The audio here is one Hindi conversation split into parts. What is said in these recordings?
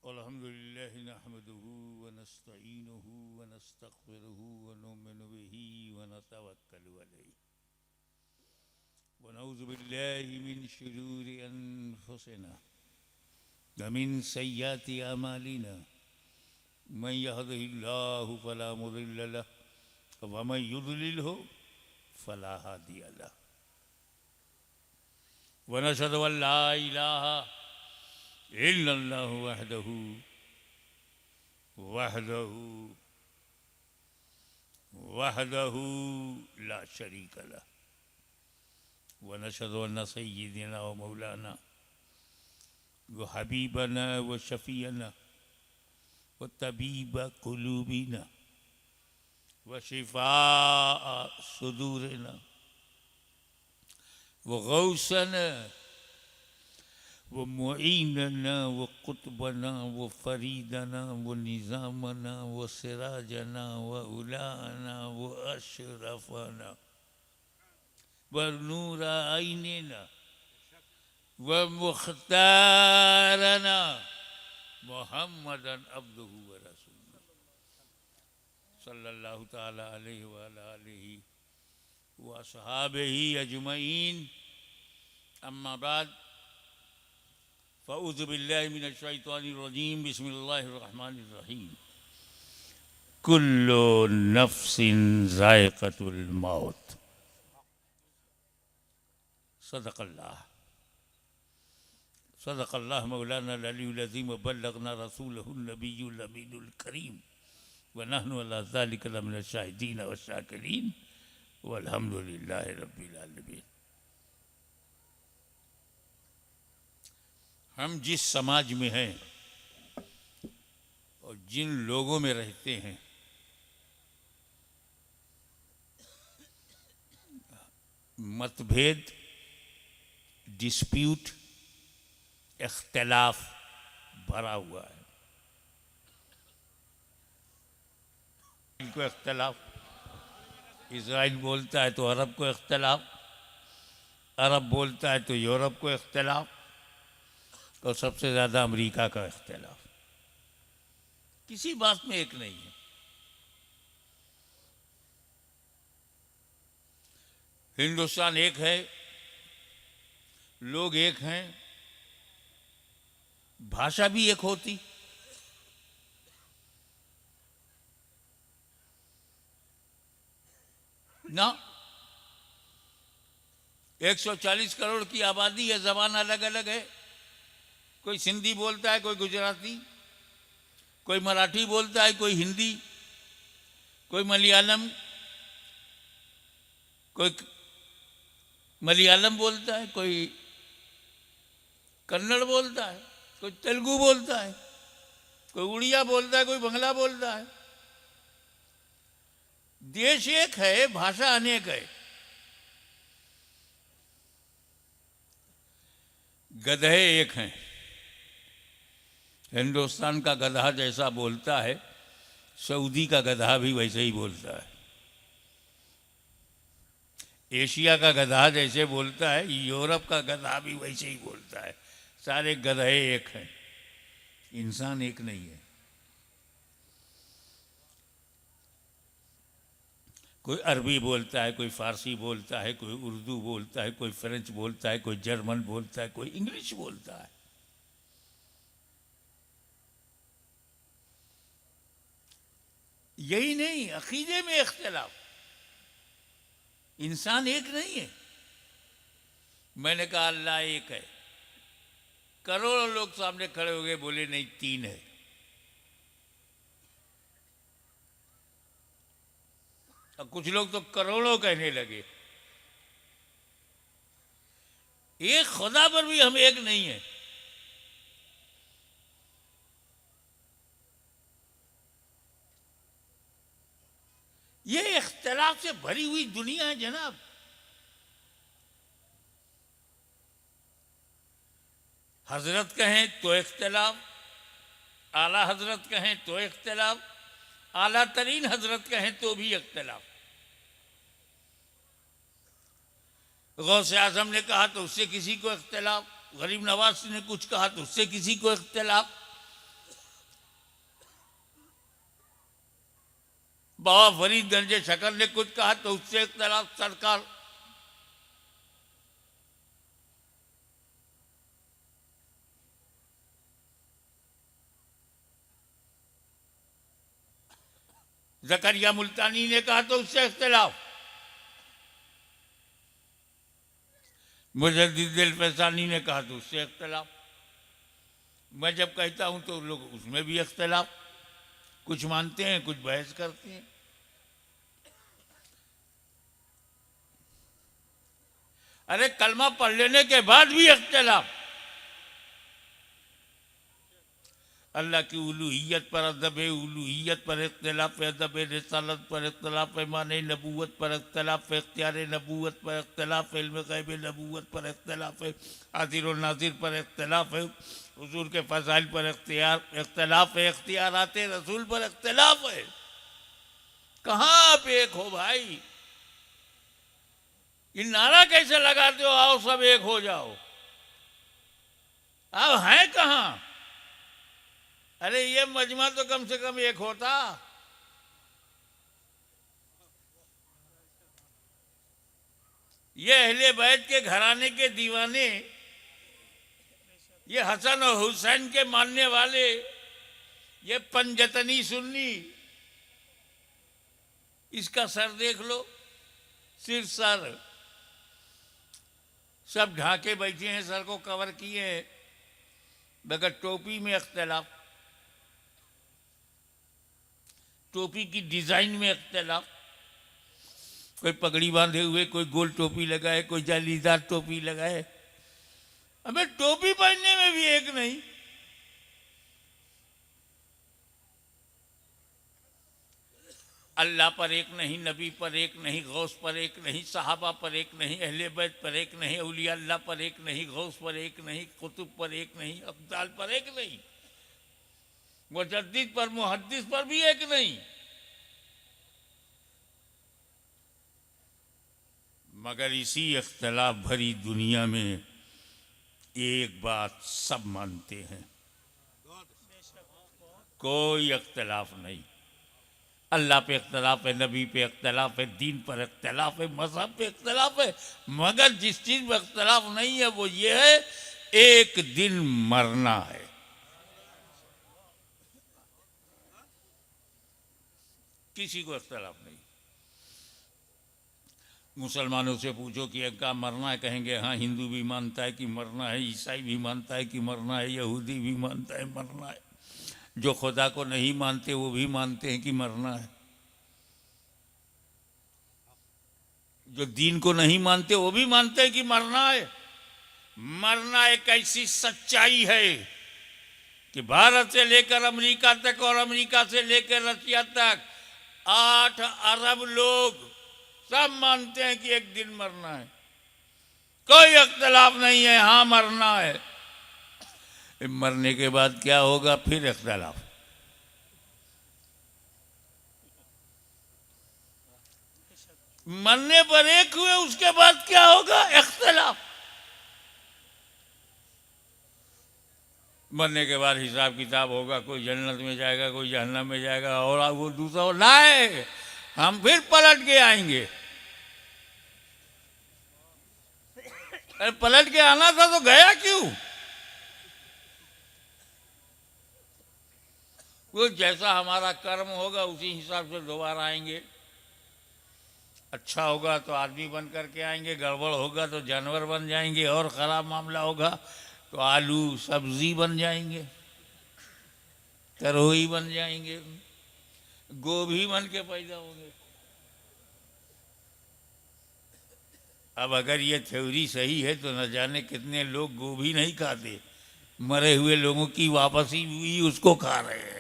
अल्हम्दुलिल्लाहि नहमदुहु व नस्तईनुहु व नस्तगफिरुहु व नुमिनु बिही व नतवक्कलु अलैहि व नऊज़ु बिल्लाहि मिन शुरूरि अनफुसिना व मिन सय्यिआति अमालिना मन यहदिहिल्लाहु फला मुदिल्ल लहु व मन युद्लिलहु फला हादिय लहु व नशहदु अन ला इलाहा इल्लल्लाहु वहदहु वहदहु ला शरीक लहु व नशहदु अन्न सय्यिदना व मौलाना व हबीबना व शफीअना व तबीब कुलूबिना व शिफाअ सुदूरिना व गौसना व मुईनना व कुतबना व फरीदना व निज़ामना व सिराजना व उलाना व अशरफना व नूर आइनना व मुख्तारना मुहम्मदन अब्दुहु व रसूलुहु सल्लल्लाहु ताला अलैहि व आलिहि व अस्हाबिही अजमईन अम्मा बाद फ़अऊज़ु बिल्लाहि मिनश शैतानिर रजीम बिस्मिल्लाहिर रहमानिर रहीम कुल्लु नफ्सिन ज़ाइक़तुल मौत सदक़ल्लाह मौलाना अल-अलियुल अज़ीम व बल्लगना रसूलहुन नबियुल अमीनुल करीम व नहनु अला ज़ालिका लमिनश शाहिदीन व शाकिरीन वल्हम्दुलिल्लाहि रब्बिल आलमीन। हम जिस समाज में हैं और जिन लोगों में रहते हैं मतभेद, डिस्प्यूट, इख्तिलाफ भरा हुआ है। इनको इख्तिलाफ, इजराइल बोलता है तो अरब को इख्तिलाफ, अरब बोलता है तो यूरोप को इख्तिलाफ और सबसे ज़्यादा अमेरिका का इख्तिलाफ। किसी बात में एक नहीं है। हिंदुस्तान एक है, लोग एक हैं, भाषा भी एक होती, ना 140 करोड़ की आबादी है, जबान अलग अलग है। कोई सिंधी बोलता है, कोई गुजराती, कोई मराठी बोलता है, कोई हिंदी, कोई मलयालम, कोई मलयालम बोलता है, कोई कन्नड़ बोलता है, कोई तेलुगु बोलता है, कोई उड़िया बोलता है, कोई बंगला बोलता है। देश एक है, भाषा अनेक है। गधे एक हैं। हिंदुस्तान का गधा जैसा बोलता है, सऊदी का गधा भी वैसे ही बोलता है। एशिया का गधा जैसे बोलता है, यूरोप का गधा भी वैसे ही बोलता है। सारे गधे एक हैं, इंसान एक नहीं है। कोई अरबी बोलता है, कोई फारसी बोलता है, कोई उर्दू बोलता है, कोई फ्रेंच बोलता है, कोई जर्मन बोलता है, कोई इंग्लिश बोलता है। यही नहीं, अकीदे में इख्तिलाफ। इंसान एक नहीं है। मैंने कहा अल्लाह एक है, करोड़ों लोग सामने खड़े हो गए, बोले नहीं 3 है। और कुछ लोग तो करोड़ों कहने लगे। एक खुदा पर भी हम एक नहीं है। ये इख्तिलाफ से भरी हुई दुनिया है जनाब। हजरत कहें तो इख्तिलाफ, आला हजरत कहें तो इख्तिलाफ, आला तरीन हजरत कहें तो भी इख्तिलाफ। गौसे आजम ने कहा तो उससे किसी को इख्तिलाफ, गरीब नवाज ने कुछ कहा तो उससे किसी को इख्तिलाफ। बाबा फरीदगंज शकर ने कुछ कहा तो उससे इख्तलाफ सरकार। जकरिया मुल्तानी ने कहा तो उससे इख्तलाफ। मुजद्दिद अल-फैसानी ने कहा तो उससे इख्तलाफ। मैं जब कहता हूं तो लोग उसमें भी इख्तलाफ, कुछ मानते हैं कुछ बहस करते हैं। अरे कलमा पढ़ लेने के बाद भी इख्तलाफ। अल्लाह की उलूहियत पर अदब उलूहियत पर इख्तलाफ, अदब रिसालत पर इख्तलाफ, माने नबूवत पर इख्तलाफ, इख्तियार नबूवत पर इख्तलाफ, इल्म गैब नबूवत पर इख्तलाफ है, हाजिर और नाजिर पर इख्तलाफ है, हुजूर के फजाइल पर इख्तलाफ है, इख्तियारात रसूल पर इख्तलाफ है। कहाँ आप एक हो भाई? ये नारा कैसे लगाते हो, आओ सब एक हो जाओ? आप हैं कहाँ? अरे ये मजमा तो कम से कम एक होता। ये अहले बैत के घराने के दीवाने, ये हसन और हुसैन के मानने वाले, ये पंजतनी सुन्नी, इसका सर देख लो, सिर्फ सर, सब ढाके बैठे हैं, सर को कवर किए हैं, मगर टोपी में इख्तलाफ, टोपी की डिजाइन में इख्तलाफ। कोई पगड़ी बांधे हुए, कोई गोल टोपी लगाए, कोई जालीदार टोपी लगाए। अबे टोपी पहनने में भी एक नहीं। अल्लाह पर एक नहीं, नबी पर एक नहीं, गौस पर एक नहीं, सहाबा पर एक नहीं, अहले बैत पर एक नहीं, औलिया अल्लाह पर एक नहीं, गौस पर एक नहीं, कुतुब पर एक नहीं, अब्दाल पर एक नहीं, मुजद्दिद पर मुहद्दिस पर भी एक नहीं। मगर इसी इख्तलाफ भरी दुनिया में एक बात सब मानते हैं, कोई इख्तलाफ नहीं। अल्लाह पे इख्तलाफ है, नबी पे इख्तलाफ है, दीन पर इख्तलाफ है, मजहब पे इख्तलाफ है, मगर जिस चीज में इख्तलाफ नहीं है वो ये है, एक दिन मरना है। किसी को इख्तलाफ नहीं। मुसलमानों से पूछो कि क्या मरना है, कहेंगे हाँ, हिंदू भी मानता है कि मरना है, ईसाई भी मानता है कि मरना है, यहूदी भी मानता है मरना है, जो खुदा को नहीं मानते वो भी मानते हैं कि मरना है, जो दीन को नहीं मानते वो भी मानते हैं कि मरना है। मरना एक ऐसी सच्चाई है कि भारत से लेकर अमेरिका तक और अमेरिका से लेकर रशिया तक 8 अरब लोग सब मानते हैं कि एक दिन मरना है। कोई इख्तलाफ नहीं है, हाँ मरना है। मरने के बाद क्या होगा, फिर इख्तलाफ। मरने पर एक हुए, उसके बाद क्या होगा, इख्तलाफ। मरने के बाद हिसाब किताब होगा, कोई जन्नत में जाएगा, कोई जहन्नम में जाएगा, और वो दूसरा लाए, हम फिर पलट के आएंगे। अरे पलट के आना था तो गया क्यों? वो जैसा हमारा कर्म होगा उसी हिसाब से दोबारा आएंगे। अच्छा होगा तो आदमी बन करके आएंगे, गड़बड़ होगा तो जानवर बन जाएंगे, और खराब मामला होगा तो आलू सब्जी बन जाएंगे, तरोई बन जाएंगे, गोभी बन के पैदा होंगे। अब अगर ये थ्योरी सही है तो न जाने कितने लोग गोभी नहीं खाते, मरे हुए लोगों की वापसी हुई उसको खा रहे हैं।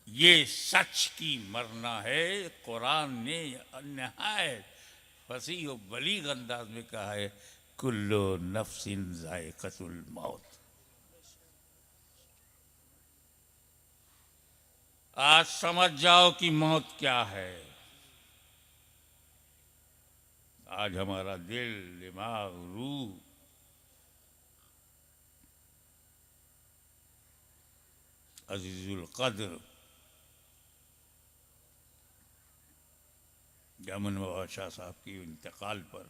ये सच की मरना है। कुरान ने नहायत फसीह और बलीग अंदाज में कहा है, कुल्लो नफ्सिन जायक़तुल मौत। आज समझ जाओ कि मौत क्या है। आज हमारा दिल, दिमाग, रूह अजीजुल कद्र जामुन बाबा शाह साहब की इंतकाल पर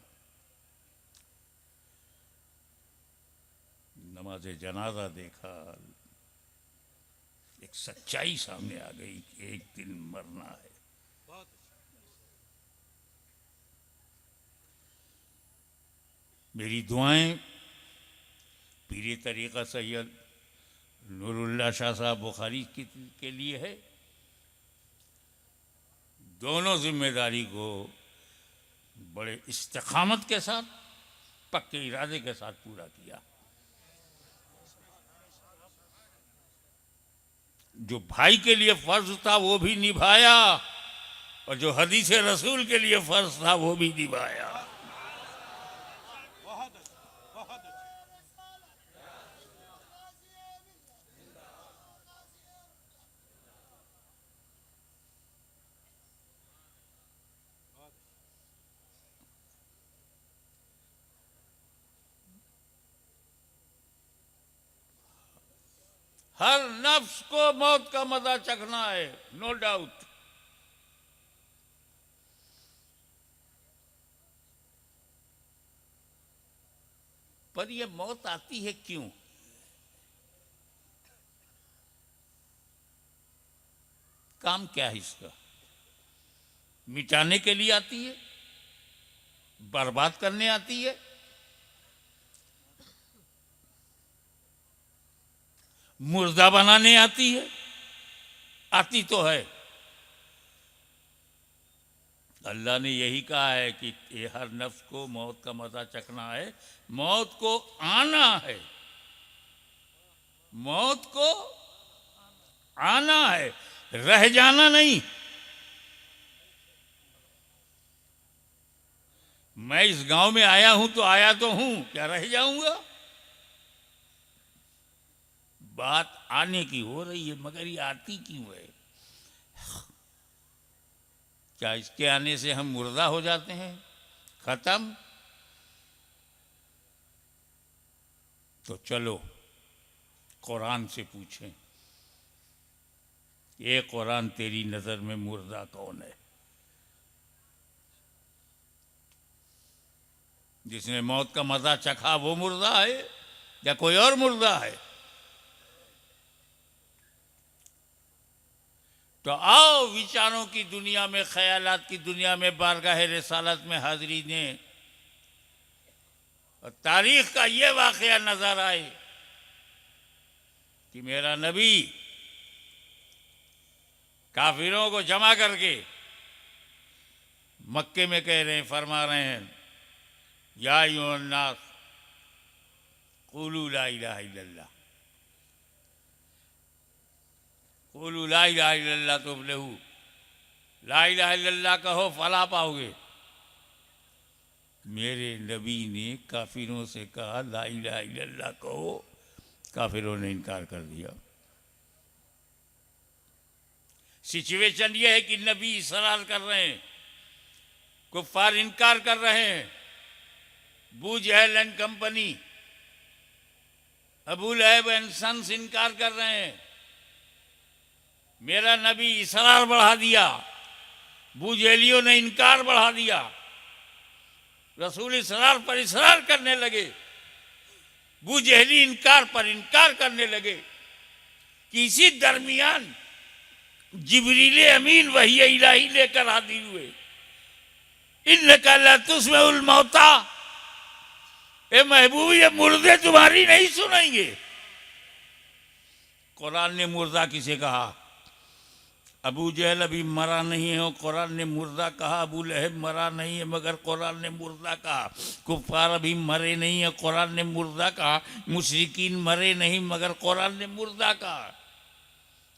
नमाज जनाजा देखा, एक सच्चाई सामने आ गई कि एक दिन मरना है। मेरी दुआएं पीरे तरीक़ा सैयद नूरुल्लाह शाह साहब बुखारी के लिए है। दोनों जिम्मेदारी को बड़े इस्तिक़ामत के साथ, पक्के इरादे के साथ पूरा किया। जो भाई के लिए फर्ज था वो भी निभाया, और जो हदीस रसूल के लिए फर्ज था वो भी निभाया। हर नफ्स को मौत का मजा चखना है, नो डाउट। पर यह मौत आती है क्यों? काम क्या है इसका? मिटाने के लिए आती है? बर्बाद करने आती है? मुर्दा बनाने आती है? आती तो है। अल्लाह ने यही कहा है कि ये हर नफ्स को मौत का मजा चखना है। मौत को आना है, मौत को आना है, रह जाना नहीं। मैं इस गांव में आया हूं तो आया तो हूं, क्या रह जाऊंगा? बात आने की हो रही है, मगर ये आती क्यों है? क्या इसके आने से हम मुर्दा हो जाते हैं, खत्म? तो चलो कुरान से पूछें, ये कुरान तेरी नजर में मुर्दा कौन है? जिसने मौत का मजा चखा वो मुर्दा है या कोई और मुर्दा है? तो आओ विचारों की दुनिया में, ख्यालात की दुनिया में, बारगाह रिसालत में हाजिरी दें और तारीख का ये वाक़या नजर आए कि मेरा नबी काफिरों को जमा करके मक्के में कह रहे हैं, फरमा रहे हैं, या अय्युहन्नास क़ूलू ला इलाहा इल्लल्लाह, क़ूलू ला इलाहा इल्लल्लाह तुफ़्लिहू, ला इलाहा इल्लल्लाह कहो फला पाओगे। मेरे नबी ने काफिरों से कहा ला इलाहा इल्लल्लाह कहो, काफिरों ने इनकार कर दिया। सिचुएशन ये है कि नबी इसरार कर रहे हैं, कुफ्फार इनकार कर रहे हैं, Abu Jahl and company, Abu Lahab and sons इनकार कर रहे हैं। मेरा नबी इसरार बढ़ा दिया, अबू जहलियों ने इनकार बढ़ा दिया, रसूल इसरार पर इसरार करने लगे, अबू जहली इनकार पर इनकार करने लगे कि इसी दरमियान जिब्रील अमीन वही इलाही लेकर हाजिर हुए, इन्नका ला तुस्मिउल मौता, ए महबूब ये मुर्दे तुम्हारी नहीं सुनेंगे। कुरान ने मुर्दा किसे कहा? अबू जहल अभी मरा नहीं है और कुरान ने मुर्दा कहा, अबू लहब मरा नहीं है मगर कुरान ने मुर्दा कहा, कुफ्फार अभी मरे नहीं है कुरान ने मुर्दा कहा, मुशरिकीन मरे नहीं मगर कुरान ने मुर्दा कहा।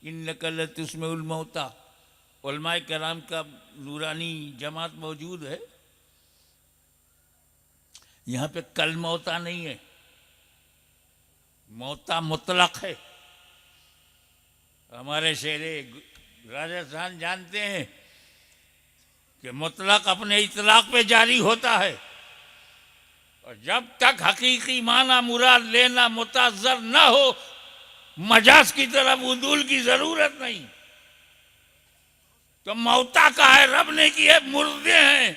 इन्नका ला तुस्मिउल मौता, उलमाए कराम का नूरानी जमात मौजूद है, यहाँ पे कल मौता नहीं है, मौता मुतलक है। हमारे शेरे राजस्थान जानते हैं कि मुतलक अपने इतलाक पे जारी होता है, और जब तक हकीकी माना मुराद लेना मुताज़र न हो मजाज की तरफ उदूल की जरूरत नहीं। तो मौता का है, रब ने की है, मुर्दे हैं।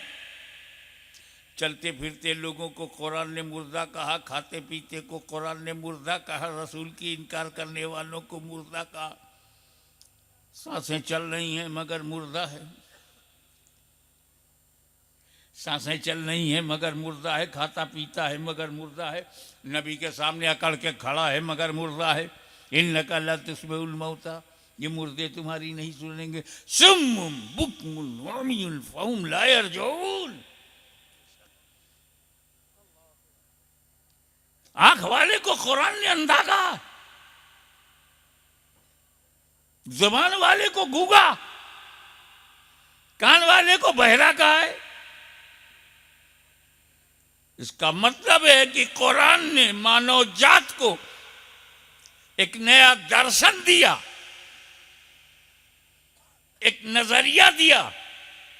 चलते फिरते लोगों को कुरान ने मुर्दा कहा, खाते पीते को कुरान ने मुर्दा कहा, रसूल की इनकार करने वालों को मुर्दा कहा। सांसें चल रही हैं मगर मुर्दा है, सांसें चल रही हैं मगर मुर्दा है, खाता पीता है मगर मुर्दा है, नबी के सामने अकड़ के खड़ा है मगर मुर्दा है। इन नकल तुस्मिउल मौता, ये मुर्दे तुम्हारी नहीं सुनेंगे। सुम्मुम बुकमुन उम्युन फहुम ला यरजून। आंख वाले को कुरान ने अंधा कहा, जुबान वाले को गूंगा, कान वाले को बहरा कहा है। इसका मतलब है कि कुरान ने मानव जात को एक नया दर्शन दिया, एक नजरिया दिया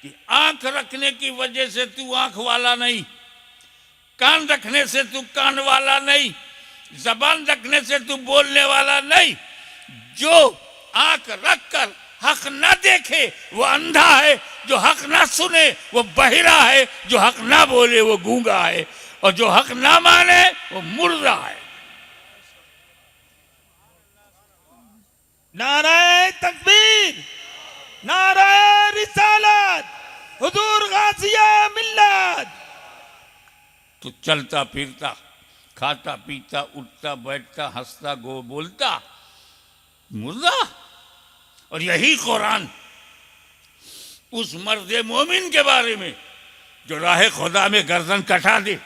कि आंख रखने की वजह से तू आंख वाला नहीं, कान रखने से तू कान वाला नहीं, जबान रखने से तू बोलने वाला नहीं। जो आंख रखकर हक ना देखे वो अंधा है, जो हक ना सुने वो बहिरा है, जो हक ना बोले वो गूंगा है, और जो हक ना माने वो मुर्दा है। नारे तकबीर, नारे रिसालत, हुजूर गाजिया मिल्लत। तो चलता फिरता, खाता पीता, उठता बैठता, हंसता गो बोलता मुर्दा। और यही कुरान उस मर्द मोमिन के बारे में जो राह खुदा में गर्दन कटा दे,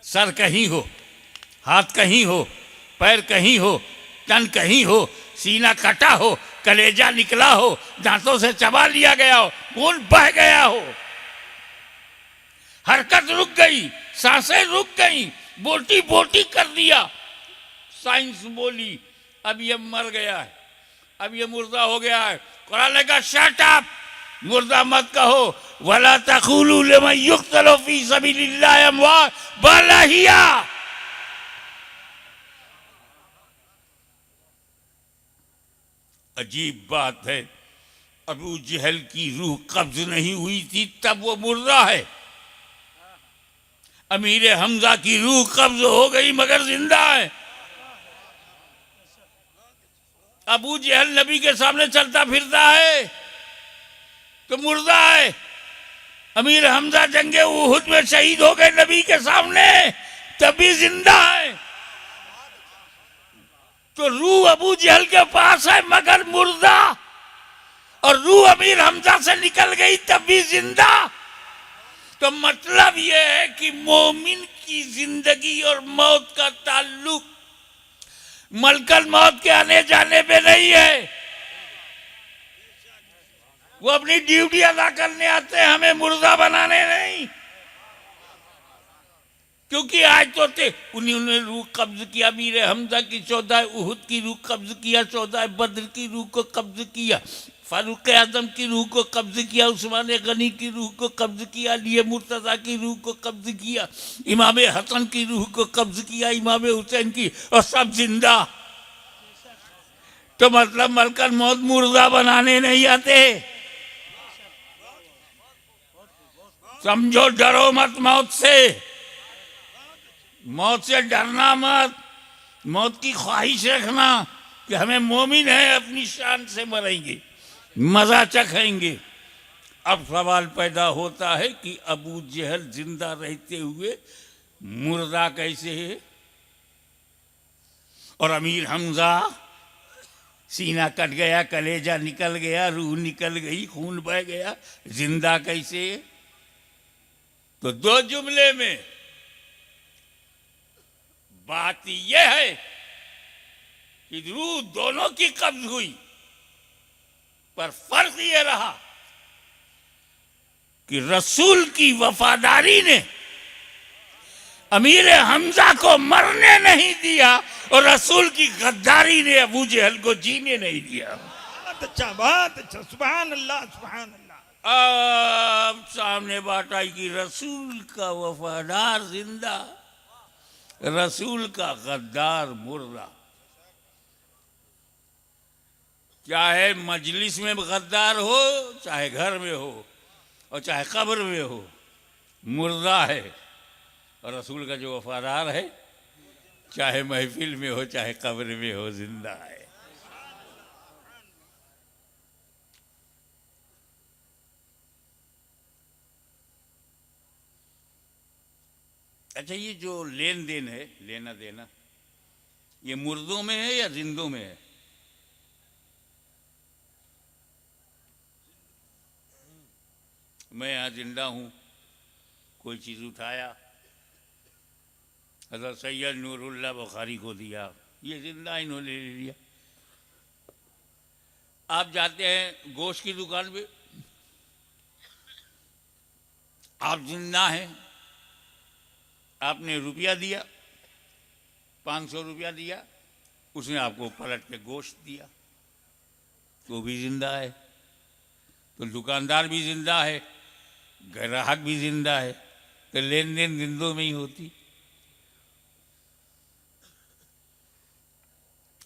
सर कहीं हो, हाथ कहीं हो, पैर कहीं हो, तन कहीं हो, सीना कटा हो, कलेजा निकला हो, दांतों से चबा लिया गया हो, खून बह गया हो, हरकत रुक गई, सांसें रुक गई, बोटी बोटी कर दिया, साइंस बोली अब ये मर गया है, अब ये मुर्दा हो गया है। कुरान ने कहा शट अप, मुर्दा मत कहो। वला तक़ूलू लिमन युक़्तलू फी सबीलिल्लाहि अमवात बल अहिया। अजीब बात है, अबू जहल की रूह कब्ज नहीं हुई थी तब वो मुर्दा है। अमीर हमजा की रूह कब्ज हो गई मगर जिंदा है। अबू जहल नबी के सामने चलता फिरता है तो मुर्दा है। अमीर हमजा जंगे उहुद में शहीद हो गए नबी के सामने, तभी जिंदा है। तो रूह अबू जहल के पास है मगर मुर्दा, और रूह अमीर हमजा से निकल गई तब भी जिंदा। तो मतलब यह है कि मोमिन की जिंदगी और मौत का ताल्लुक मलकल मौत के आने जाने पे नहीं है। वो अपनी ड्यूटी अदा करने आते हैं, हमें मुर्दा बनाने नहीं। क्योंकि आज तो थे उन्होंने रूह कब्ज किया, मीर हमजा की 14 उहुद की रूह कब्ज किया, 14 बद्र की रूह को कब्ज किया, फारूक आजम की रूह को कब्ज किया, उस्मान गनी की रूह को कब्ज किया, अली मुर्तजा की रूह को कब्ज किया, इमाम हसन की रूह को कब्ज किया, इमाम हुसैन की, और सब जिंदा। तो मतलब मलकल मौत मुर्दा बनाने नहीं आते। समझो, डरो मत मौत से, मौत से डरना मत, मौत की ख्वाहिश रखना कि हमें मोमिन है, अपनी शान से मरेंगे, मजा चखेंगे। अब सवाल पैदा होता है कि अबू जहल जिंदा रहते हुए मुर्दा कैसे है, और अमीर हमजा सीना कट गया, कलेजा निकल गया, रूह निकल गई, खून बह गया, जिंदा कैसे है? तो दो जुमले में बात यह है कि रूह दोनों की कब्ज हुई, पर फर्क यह रहा कि रसूल की वफादारी ने अमीर हमजा को मरने नहीं दिया, और रसूल की गद्दारी ने अबू जहल को जीने नहीं दिया। बहुत अच्छा, बहुत अच्छा, सुभान अल्लाह, सुभान अल्लाह। अब सामने बात आई कि रसूल का वफादार जिंदा, रसूल का गद्दार मुर्दा। चाहे मजलिस में गद्दार हो, चाहे घर में हो और चाहे कब्र में हो, मुर्दा है। और रसूल का जो वफादार है, चाहे महफिल में हो चाहे कब्र में हो, जिंदा है। अच्छा, ये जो लेन देन है, लेना देना, ये मुर्दों में है या जिंदों में है? मैं यहाँ जिंदा हूँ, कोई चीज़ उठाया, हज़रत सैयद नूरुल्लाह बुखारी को दिया, ये जिंदा इन्होंने ले लिया। आप जाते हैं गोश्त की दुकान पे, आप जिंदा हैं, आपने रुपया दिया, 500 रुपया दिया, उसने आपको पलट के गोश्त दिया, वो भी जिंदा है। तो दुकानदार भी जिंदा है, ग्राहक भी जिंदा है, तो लेन देन जिंदों में ही होती।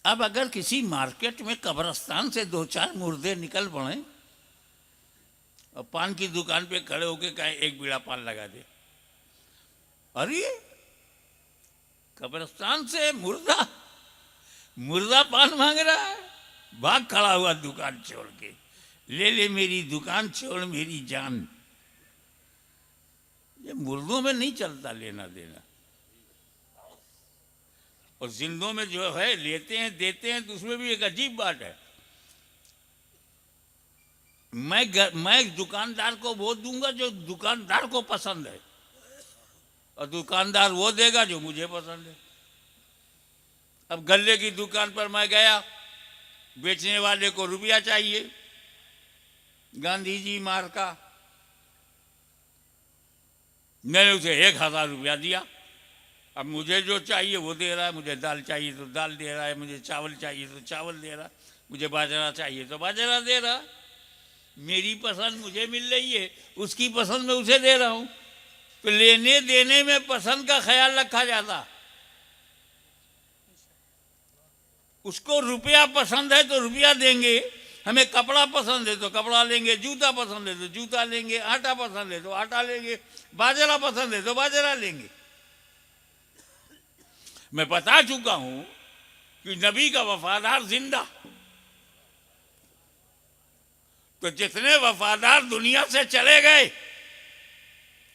अब अगर किसी मार्केट में कब्रिस्तान से 2-4 मुर्दे निकल पड़े और पान की दुकान पे खड़े होके कहे एक बीड़ा पान लगा दे, अरे कब्रिस्तान से मुर्दा मुर्दा पान मांग रहा है, भाग खड़ा हुआ दुकान छोड़ के, ले ले मेरी दुकान, छोड़ मेरी जान। ये मुर्दों में नहीं चलता लेना देना। और जिंदों में जो है लेते हैं देते हैं, तो उसमें भी एक अजीब बात है। मैं दुकानदार को वो दूंगा जो दुकानदार को पसंद है, और दुकानदार वो देगा जो मुझे पसंद है। अब गल्ले की दुकान पर मैं गया, बेचने वाले को रुपया चाहिए, गांधी जी मार्का, मैंने उसे 1000 रुपया दिया। अब मुझे जो चाहिए वो दे रहा है, मुझे दाल चाहिए तो दाल दे रहा है, मुझे चावल चाहिए तो चावल दे रहा है, मुझे बाजरा चाहिए तो बाजरा दे रहा है। मेरी पसंद मुझे मिल रही है, उसकी पसंद मैं उसे दे रहा हूँ। तो लेने देने में पसंद का ख्याल रखा जाता। उसको रुपया पसंद है तो रुपया देंगे, हमें कपड़ा पसंद है तो कपड़ा लेंगे, जूता पसंद है तो जूता लेंगे, आटा पसंद है तो आटा लेंगे, बाजरा पसंद है तो बाजरा लेंगे। मैं बता चुका हूं कि नबी का वफादार जिंदा, तो जितने वफादार दुनिया से चले गए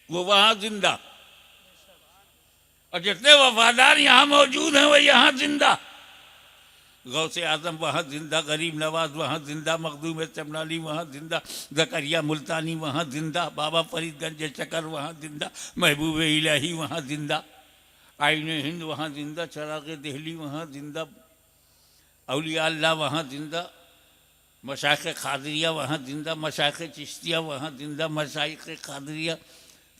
वो वहां जिंदा, और जितने वफादार यहां मौजूद हैं वो यहां जिंदा। गौसे आजम वहाँ जिंदा, गरीब नवाज वहाँ जिंदा, मखदूम चमनाली वहाँ जिंदा, जकरिया मुल्तानी वहाँ जिंदा, बाबा फरीदगंज चकर वहाँ जिंदा, महबूब इलाही वहाँ जिंदा, आईन हिंद वहाँ जिंदा, चराग दहली वहाँ जिंदा, औलिया अल्लाह वहाँ जिंदा, मशाइख खादरिया वहाँ जिंदा, मशाइख चिश्तिया वहाँ जिंदा, मशाइख खादरिया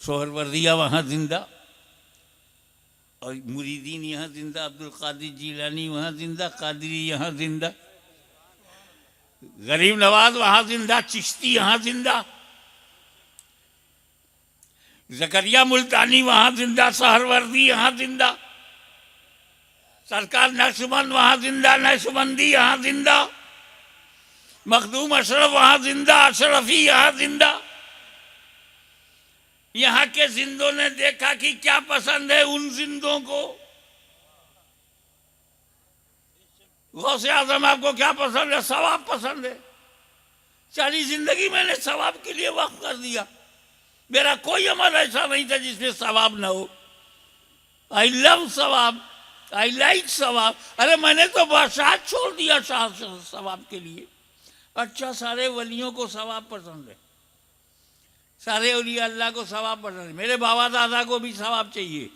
सोहरवर्दिया वहाँ जिंदा, और मुरीदीन यहाँ जिंदा, अब्दुल कादिर जीलानी वहाँ जिंदा, कादरी यहाँ जिंदा, गरीब नवाज वहाँ जिंदा, चिश्ती यहाँ जिंदा, जकरिया मुल्तानी वहाँ जिंदा, सहरवर्दी यहाँ जिंदा, सरकार नक्शबंद वहाँ जिंदा, नक्शबंदी यहाँ जिंदा, मखदूम अशरफ वहाँ जिंदा, अशरफी यहाँ जिंदा। यहाँ के जिंदों ने देखा कि क्या पसंद है उन जिंदों को। गौसे आजम आपको क्या पसंद है? सवाब पसंद है। सारी जिंदगी मैंने सवाब के लिए वक्फ कर दिया, मेरा कोई अमल ऐसा नहीं था जिसमें सवाब ना हो। आई लव सवाब, आई लाइक सवाब। अरे मैंने तो बादशाह छोड़ दिया सवाब के लिए। अच्छा, सारे वलियों को सवाब पसंद है, सारे औलिया अल्लाह को सवाब पसंद है, मेरे बाबा दादा को भी सवाब चाहिए।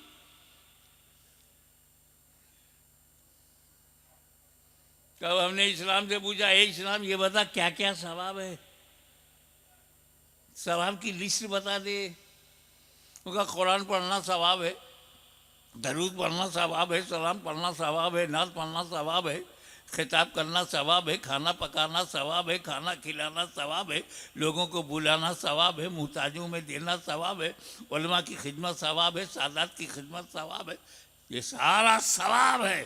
तब हमने इस्लाम से पूछा, हे इस्लाम ये बता क्या क्या सवाब है, सवाब की लिस्ट बता दे। उनका कुरान पढ़ना सवाब है, दरूद पढ़ना सवाब है, सलाम पढ़ना सवाब है, नात पढ़ना सवाब है, खिताब करना सवाब है, खाना पकाना सवाब है, खाना खिलाना सवाब है, लोगों को बुलाना सवाब है, मुहताजों में देना सवाब है, उलमा की खिदमत सवाब है, सादात की खिदमत सवाब है। ये सारा सवाब है।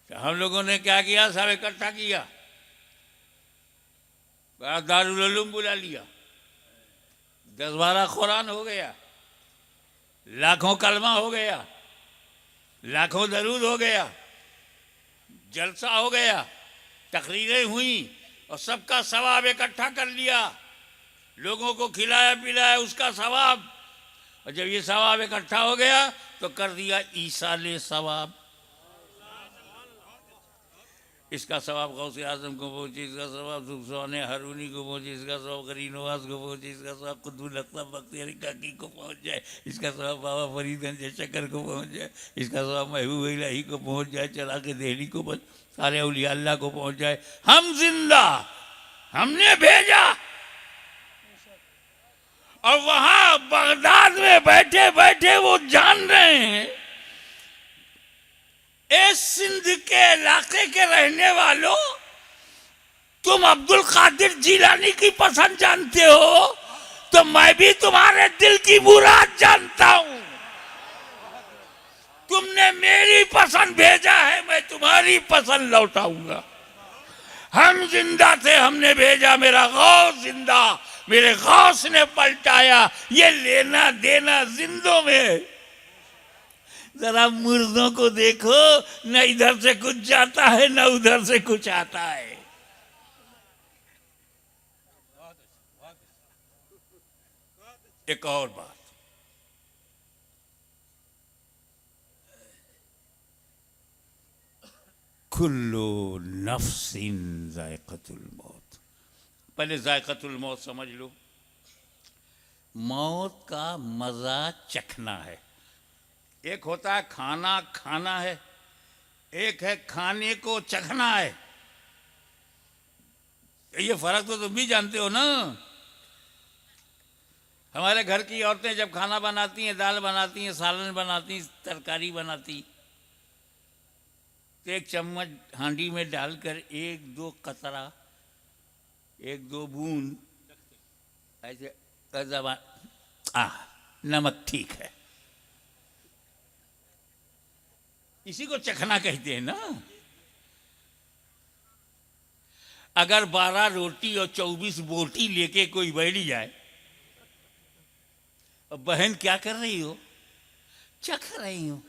तो हम लोगों ने क्या किया, सब इकट्ठा किया, दारुल उलूम बुला लिया, 10-12 कुरान हो गया, लाखों कलमा हो गया, लाखों दरूद हो गया, जलसा हो गया, तकरीरें हुई और सबका सवाब इकट्ठा कर लिया, लोगों को खिलाया पिलाया उसका सवाब। और जब ये सवाब इकट्ठा हो गया तो कर दिया ईसाले सवाब। इसका सवाब गौसे आजम को पहुंचे, इसका सवाब सुबसाने हारूनी को पहुंचे, इसका सवाब करीम नवाज को पहुंचे, इसका सवाब कुतुबुल अक़ताब बख्तियारी काकी को पहुंच जाए, इसका सवाब बाबा फरीदगंज शक्कर को पहुंच जाए, इसका सवाब महबूब इलाही को पहुंच जाए, चला के दिल्ली को पहुंच, सारे औलिया अल्लाह को पहुंच जाए। हम जिंदा, हमने भेजा। और वहां बगदाद में बैठे बैठे वो जान रहे हैं, इस सिंध के इलाके के रहने वालों, तुम अब्दुल कादिर जिलानी की पसंद जानते हो तो मैं भी तुम्हारे दिल की मुराद जानता हूं। तुमने मेरी पसंद भेजा है, मैं तुम्हारी पसंद लौटाऊंगा। हम जिंदा थे, हमने भेजा, मेरा गौस जिंदा, मेरे गौस ने पलटाया। ये लेना देना जिंदों में। जरा मुर्दों को देखो, न इधर से कुछ जाता है न उधर से कुछ आता है। एक और बात, कुल्लु नफ्सिन जायक़तुल मौत। पहले जायक़तुल मौत समझ लो। मौत का मजा चखना है। एक होता है खाना खाना है, एक है खाने को चखना है। ये फर्क तो तुम भी जानते हो ना। हमारे घर की औरतें जब खाना बनाती हैं, दाल बनाती हैं, सालन बनाती हैं, तरकारी बनाती, तो एक चम्मच हांडी में डालकर एक दो कतरा, एक दो बूंद ऐसे नमक ठीक है, इसी को चखना कहते हैं ना। अगर 12 रोटी और 24 बोटी लेके कोई बैठ जाए, और बहन क्या कर रही हो? चख रही हो।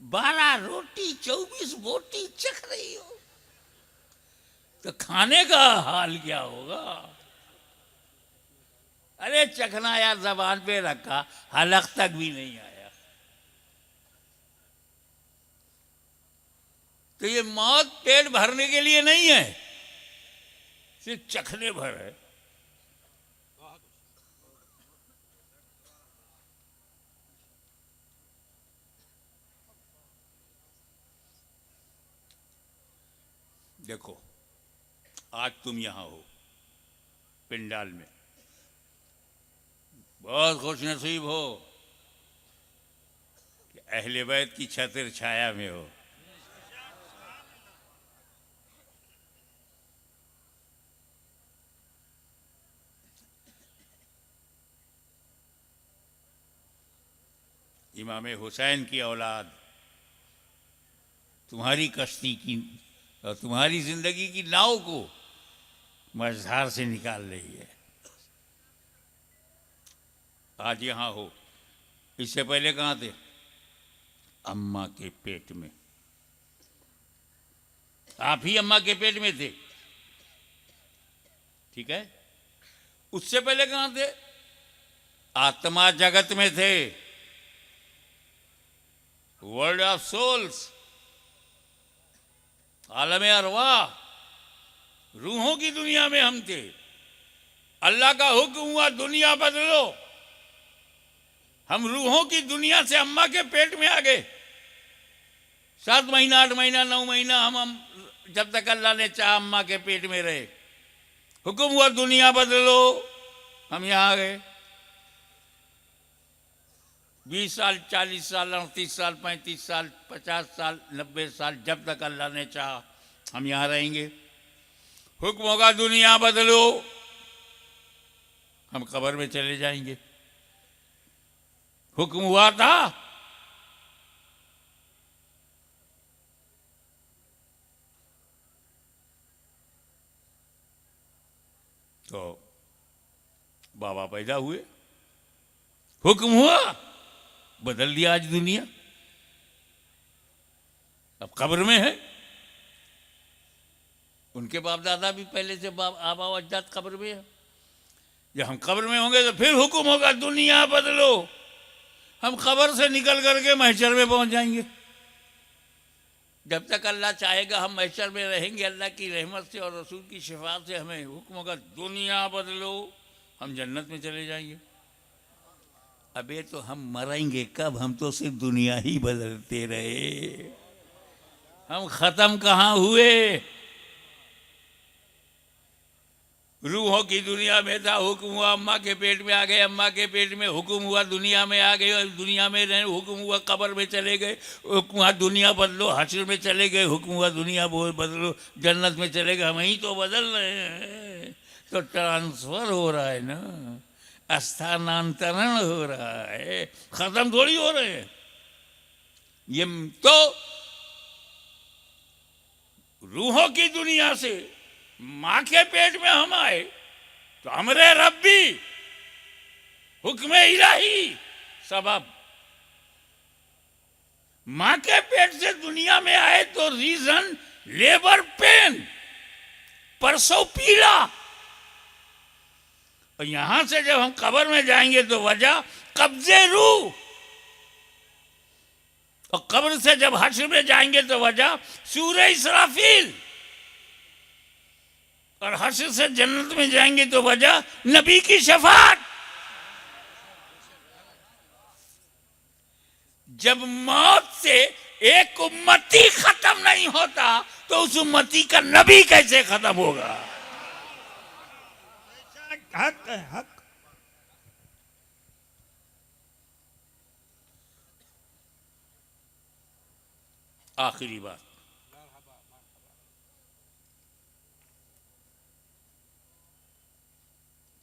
12 रोटी 24 बोटी चख रही हो, तो खाने का हाल क्या होगा? अरे चखना यार, जबान पे रखा, हलक तक भी नहीं आया। तो ये मौत पेट भरने के लिए नहीं है, सिर्फ चखने भर है। देखो, आज तुम यहां हो पिंडाल में, बहुत खुश नसीब हो कि अहले बैत की छत्र छाया में हो। इमाम हुसैन की औलाद तुम्हारी कश्ती की और तुम्हारी जिंदगी की नाव को मझधार से निकाल रही है। आज यहां हो, इससे पहले कहां थे? अम्मा के पेट में। आप ही अम्मा के पेट में थे, ठीक है? उससे पहले कहां थे? आत्मा जगत में थे, वर्ल्ड ऑफ सोल्स, आलम अरवाह, रूहों की दुनिया में हम थे। अल्लाह का हुक्म हुआ दुनिया बदलो, हम रूहों की दुनिया से अम्मा के पेट में आ गए। 7 महीना 8 महीना 9 महीना हम जब तक अल्लाह ने चाहा अम्मा के पेट में रहे। हुक्म हुआ दुनिया बदलो, हम यहां आ गए। 20 साल 40 साल 38 साल 35 साल 50 साल 90 साल, जब तक अल्लाह ने चाहा हम यहां रहेंगे। हुक्म होगा दुनिया बदलो, हम कब्र में चले जाएंगे। हुक्म हुआ था, तो बाबा पैदा हुए, हुक्म हुआ, बदल दिया आज दुनिया। अब कब्र में है, उनके बाप दादा भी पहले से आबा अजदाद कब्र में है। जब हम कब्र में होंगे तो फिर हुक्म होगा दुनिया बदलो। हम कब्र से निकल करके महशर में पहुंच जाएंगे। जब तक अल्लाह चाहेगा हम महशर में रहेंगे, अल्लाह की रहमत से और रसूल की शिफात से हमें हुक्म होगा दुनिया बदलो, हम जन्नत में चले जाएंगे। अबे तो हम मरेंगे कब? हम तो सिर्फ दुनिया ही बदलते रहे, हम खत्म कहाँ हुए? रूहों की दुनिया में था, हुक्म हुआ अम्मा के पेट में आ गए, अम्मा के पेट में हुक्म हुआ दुनिया में आ गए, दुनिया में रहे, हुक्म हुआ कब्र में चले गए, हुक्म हुआ दुनिया बदलो, हश्र में चले गए, हुक्म हुआ दुनिया बदलो, जन्नत में चले गए। हम ही तो बदल रहे हैं। तो ट्रांसफर हो रहा है ना, स्थानांतरण हो रहा है, खत्म थोड़ी हो रहे हैं। ये तो रूहों की दुनिया से माँ के पेट में हम आए तो हमरे रब्बी हुक्म इलाही सबब। माँ के पेट से दुनिया में आए तो रीजन लेबर पेन, परसों पीला। और यहां से जब हम कब्र में जाएंगे तो वजह कब्जे रूह, और कब्र से जब हश्र में जाएंगे तो वजह सूरे इसराफील, और हश्र से जन्नत में जाएंगे तो वजह नबी की शफाअत। जब मौत से एक उम्मती खत्म नहीं होता तो उस उम्मती का नबी कैसे खत्म होगा? हक है, हक। आखिरी बात,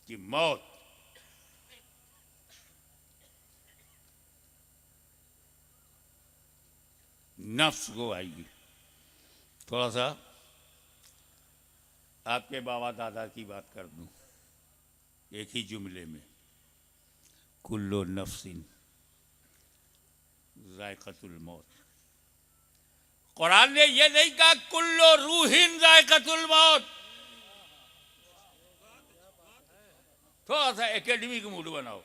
कि मौत नफ्स को आएगी। थोड़ा सा आपके बाबा दादा की बात कर दूं एक ही जुमले में, कुल्लो नफ्सिन जायक़तुल मौत। कुरान ने यह नहीं कहा कुल्लो रूहिन जायक़तुल मौत। थोड़ा सा एकेडमिक मूड बनाओ।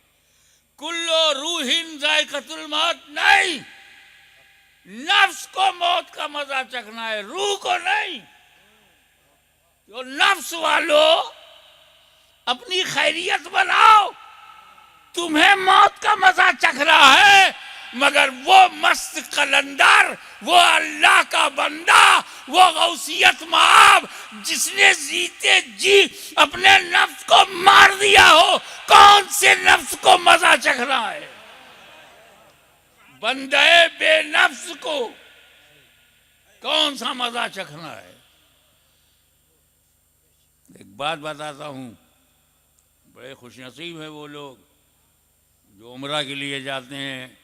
कुल्लो रूहिन जायक़तुल मौत नहीं, नफ्स को मौत का मजा चखना है, रूह को नहीं। तो नफ्स वालों अपनी खैरियत बनाओ, तुम्हें मौत का मजा चख रहा है, मगर वो मस्त कलंदर, वो अल्लाह का बंदा, वो गौसियत माब जिसने जीते जी अपने नफ्स को मार दिया हो, कौन से नफ्स को मजा चख रहा है? बंदे बेनफ्स को कौन सा मजा चखना है? एक बात बताता हूं, बड़े खुशनसीब है वो लोग जो उम्रा के लिए जाते हैं,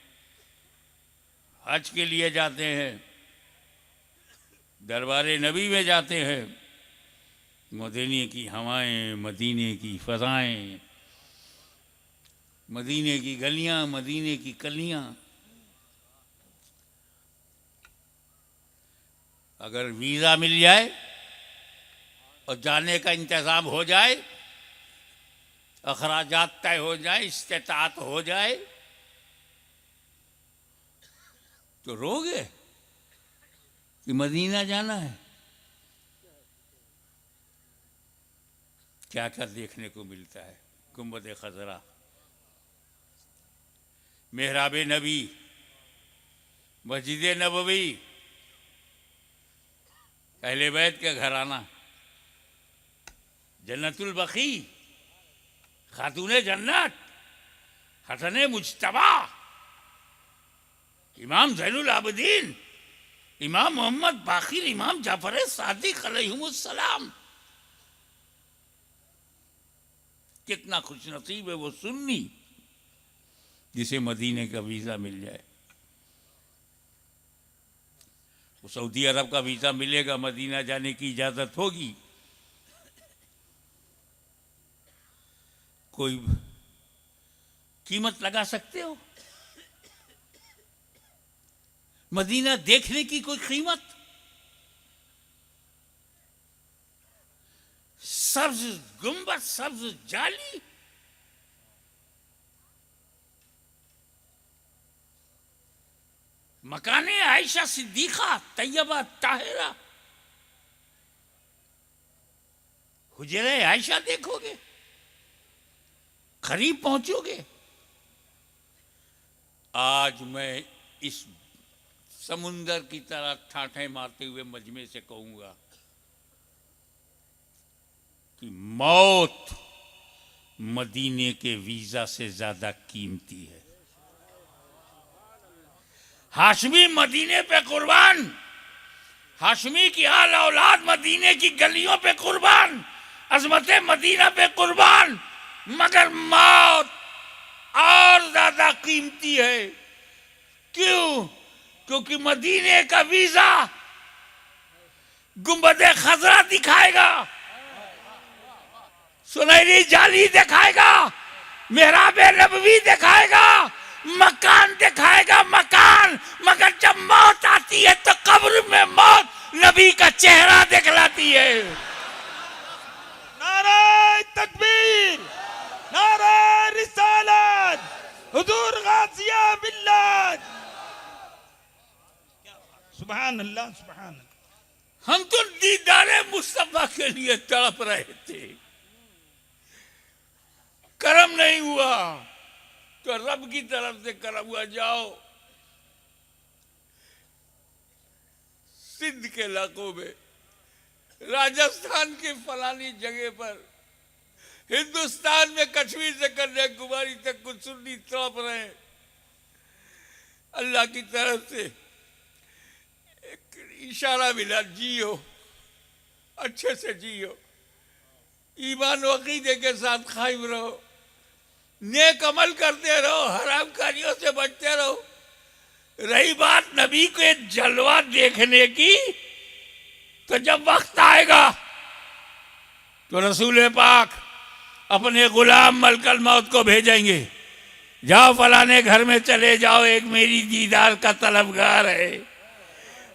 हज के लिए जाते हैं, दरबारे नबी में जाते हैं। मदीने की हवाएं, मदीने की फजाएं, मदीने की गलियां, मदीने की कलियां। अगर वीज़ा मिल जाए और जाने का इंतज़ाम हो जाए, अखराजात तय हो जाए, इस्तेताअत हो जाए, तो रोगे कि मदीना जाना है। क्या क्या देखने को मिलता है। गुंबद खजरा, मेहराब नबी, मस्जिद नबवी, अहले बैत का घराना, जन्नतुल बकी, खातूने जन्नत, हसने मुज्तबा, इमाम ज़ैनुल आबिदीन, इमाम मोहम्मद बाकिर, इमाम जाफर सादिक अलैहिमुस्सलाम। कितना खुशनसीब है वो सुन्नी जिसे मदीने का वीज़ा मिल जाए। वो सऊदी अरब का वीज़ा मिलेगा, मदीना जाने की इजाज़त होगी। कोई कीमत लगा सकते हो? मदीना देखने की कोई कीमत? सब्ज गुंबद, सब्ज जाली, मकाने आयशा सिद्दीका तैयबा ताहिरा, हुजरे आयशा देखोगे, करीब पहुंचोगे। आज मैं इस समुंदर की तरह ठाठे मारते हुए मजमे से कहूंगा कि मौत मदीने के वीजा से ज्यादा कीमती है। हाशमी मदीने पे कुर्बान, हाशमी की आल औलाद मदीने की गलियों पे कुर्बान, अजमत मदीना पे कुर्बान, मगर मौत और ज्यादा कीमती है। क्यों? क्योंकि मदीने का वीजा गुंबदे खजरा दिखाएगा, सुनहरी जाली दिखाएगा, मेहराबे नबवी दिखाएगा, मकान दिखाएगा, मकान। मगर जब मौत आती है तो कब्र में मौत नबी का चेहरा दिखलाती है। नारे तकबीर, नारे रिसालत, हुजूर गाजिया मिल्लत। सुभान अल्लाह, सुभान अल्लाह। हम तो दीदारे मुस्तफा के लिए तड़प रहे थे, करम नहीं हुआ तो रब की तरफ से करम हुआ। जाओ सिंध के इलाकों में, राजस्थान के फलानी जगह पर, हिंदुस्तान में कश्मीर से कन्याकुमारी तक कुछ सुन्नी तड़प रहे। अल्लाह की तरफ से एक इशारा मिला, जियो, अच्छे से जियो, ईमान वकीदे के साथ कायम रहो, नेक अमल करते रहो, हरामकारियों से बचते रहो। रही बात नबी के जलवा देखने की, तो जब वक्त आएगा तो रसूल पाक अपने गुलाम मलकल मौत को भेजेंगे, जाओ फलाने घर में चले जाओ, एक मेरी दीदार का तलबगार है,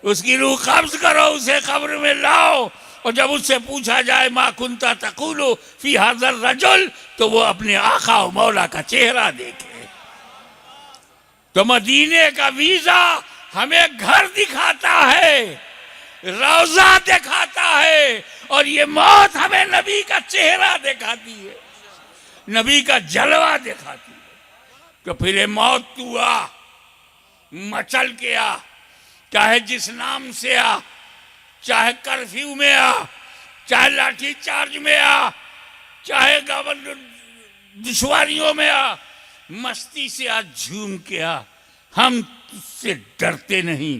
उसकी रूह कब्ज करो, उसे कब्र में लाओ। और जब उससे पूछा जाए मा कुंता तकुलु फी हाज़र रजुल, तो वो अपने आका और मौला का चेहरा देखे। तो मदीने का वीजा हमें घर दिखाता है, रोजा दिखाता है, और ये मौत हमें नबी का चेहरा दिखाती है, नबी का जलवा दिखाती है। तो फिर ये मौत तू आ, मचल के आ, चाहे जिस नाम से आ, चाहे कर्फ्यू में आ, चाहे लाठी चार्ज में आ, चाहे दुश्वारियों में आ, मस्ती से आ, झूम के आ। हम तुझसे डरते नहीं,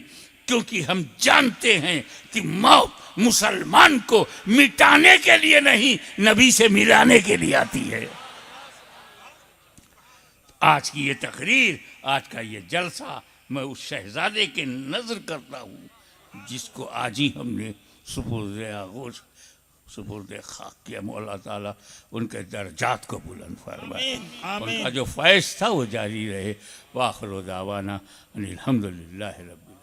क्योंकि हम जानते हैं कि मौत मुसलमान को मिटाने के लिए नहीं, नबी से मिलाने के लिए आती है। आज की ये तकरीर, आज का ये जलसा, मैं उस शहजादे के नजर करता हूँ जिसको आज ही हमने सुपुर्द आगोश, सुपुर्द खाक किया। मौला ताला उनके दर्जात को बुलंद फरमाए, उनका जो फैज़ था वो जारी रहे। वाखिर दावाना अनिल हम्दुलिल्लाहि रब्बिल